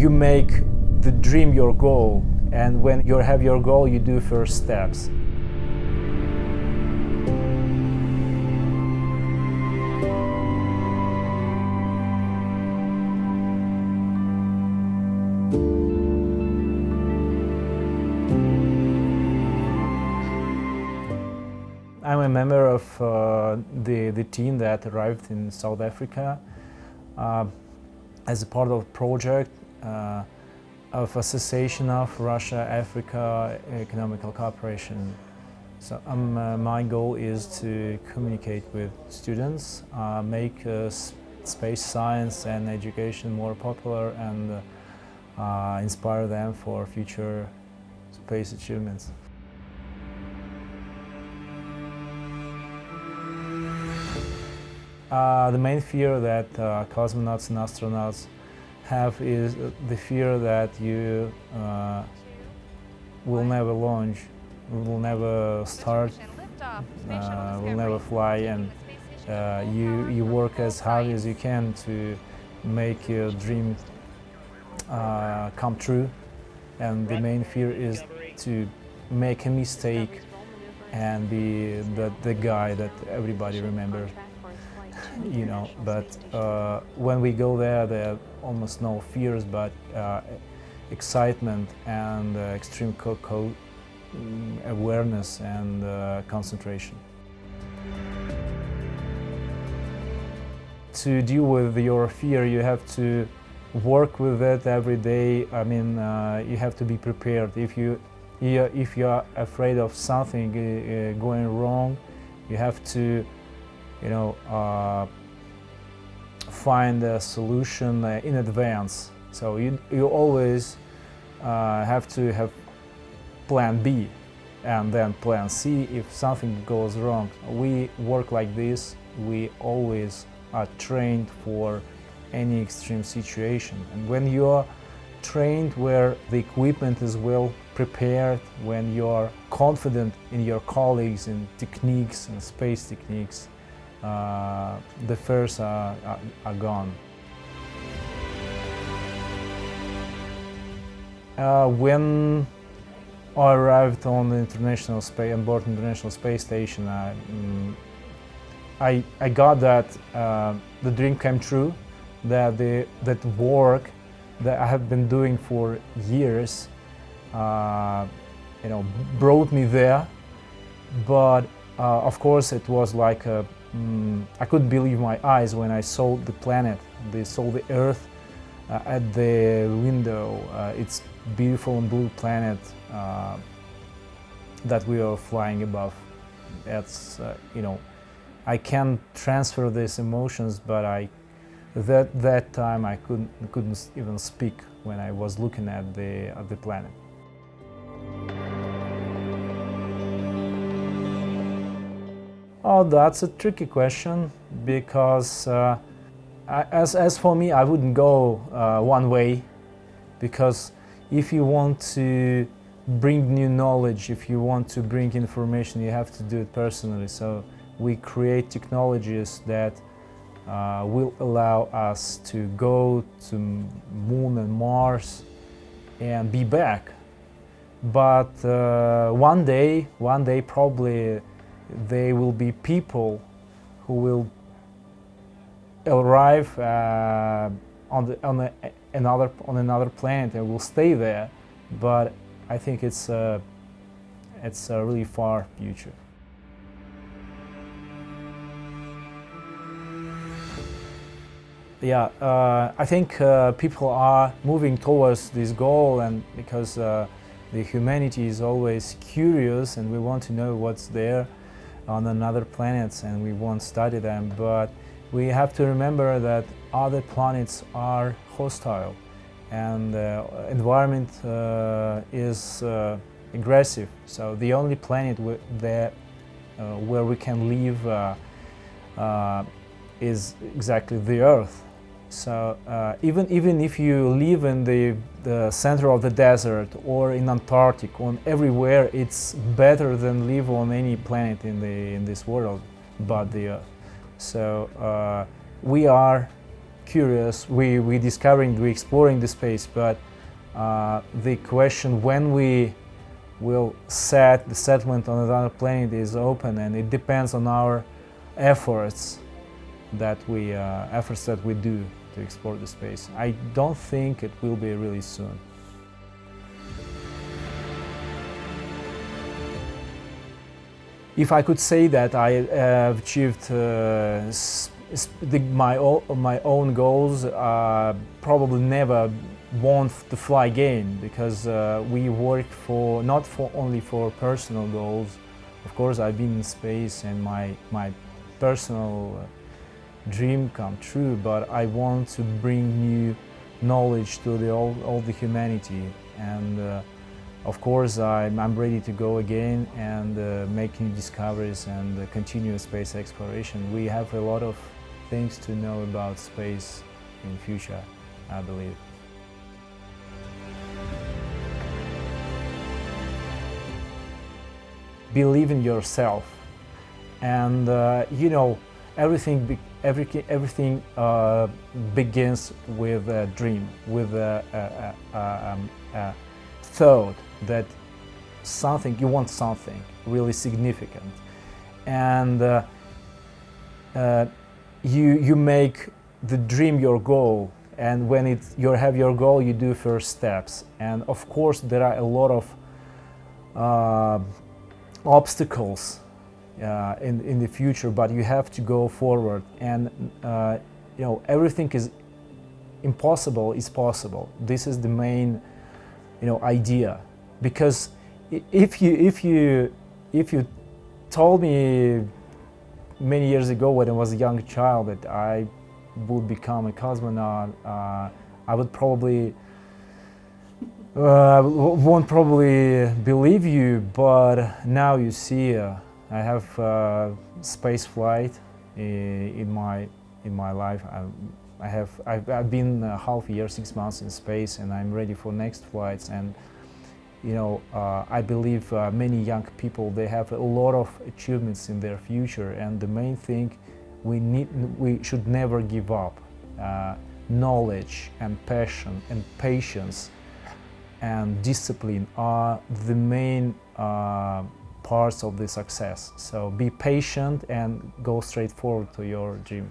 you make the dream your goal, and when you have your goal, you do first steps. I'm a member of the team that arrived in South Africa as a part of a project of Association of Russia-Africa Economical Cooperation. So my goal is to communicate with students, make space science and education more popular, and inspire them for future space achievements. The main fear that cosmonauts and astronauts have is the fear that you will never launch, will never start, will never fly, and you work as hard as you can to make your dream come true. And the main fear is to make a mistake and be the guy that everybody remembers. You know, but when we go there are almost no fears, but excitement and extreme awareness and concentration. To deal with your fear, you have to work with it every day. I mean, you have to be prepared. If you are afraid of something going wrong, you have to, find a solution in advance. So you always have to have plan B and then plan C if something goes wrong. We work like this. We always are trained for any extreme situation. And when you are trained where the equipment is well prepared, when you are confident in your colleagues and techniques and space techniques, the fears are gone. When I arrived on the on board the International Space Station, I got that the dream came true, that that work that I have been doing for years, brought me there. But of course, it was like I couldn't believe my eyes when I saw the planet, saw the Earth at the window. It's beautiful and blue planet that we are flying above. That's I can't transfer these emotions, but that time I couldn't even speak when I was looking at the planet. Oh, that's a tricky question, because as for me, I wouldn't go one way, because if you want to bring new knowledge, if you want to bring information, you have to do it personally. So we create technologies that will allow us to go to Moon and Mars and be back. But one day probably there will be people who will arrive on another planet and will stay there. But I think it's a really far future. Yeah, I think people are moving towards this goal, and because the humanity is always curious and we want to know what's there on another planets, and we want to study them. But we have to remember that other planets are hostile, and the environment is aggressive. So the only planet where we can live is exactly the Earth. So even if you live in the center of the desert or in Antarctic, on everywhere, it's better than live on any planet in this world but the Earth. So we are curious, we discovering, we exploring the space, but the question when we will set the settlement on another planet is open, and it depends on our efforts that we do to explore the space. I don't think it will be really soon. If I could say that I have achieved my own goals, probably never want to fly again, because we work not only for personal goals. Of course, I've been in space and my personal dream come true, but I want to bring new knowledge to all the humanity, and of course I'm ready to go again and make new discoveries and continue space exploration. We have a lot of things to know about space in future, I believe. Believe in yourself, and everything begins with a dream, with a thought that you want something really significant, and you make the dream your goal. And when you have your goal, you do first steps. And of course, there are a lot of obstacles in the future, but you have to go forward, and everything is impossible is possible. This is the main idea, because if you told me many years ago when I was a young child that I would become a cosmonaut, I would probably won't probably believe you, but now you see I have space flight in my life. I've been half a year, 6 months in space, and I'm ready for next flights. And I believe many young people, they have a lot of achievements in their future, and the main thing we should never give up. Knowledge and passion and patience and discipline are the main parts of the success. So be patient and go straight forward to your dream.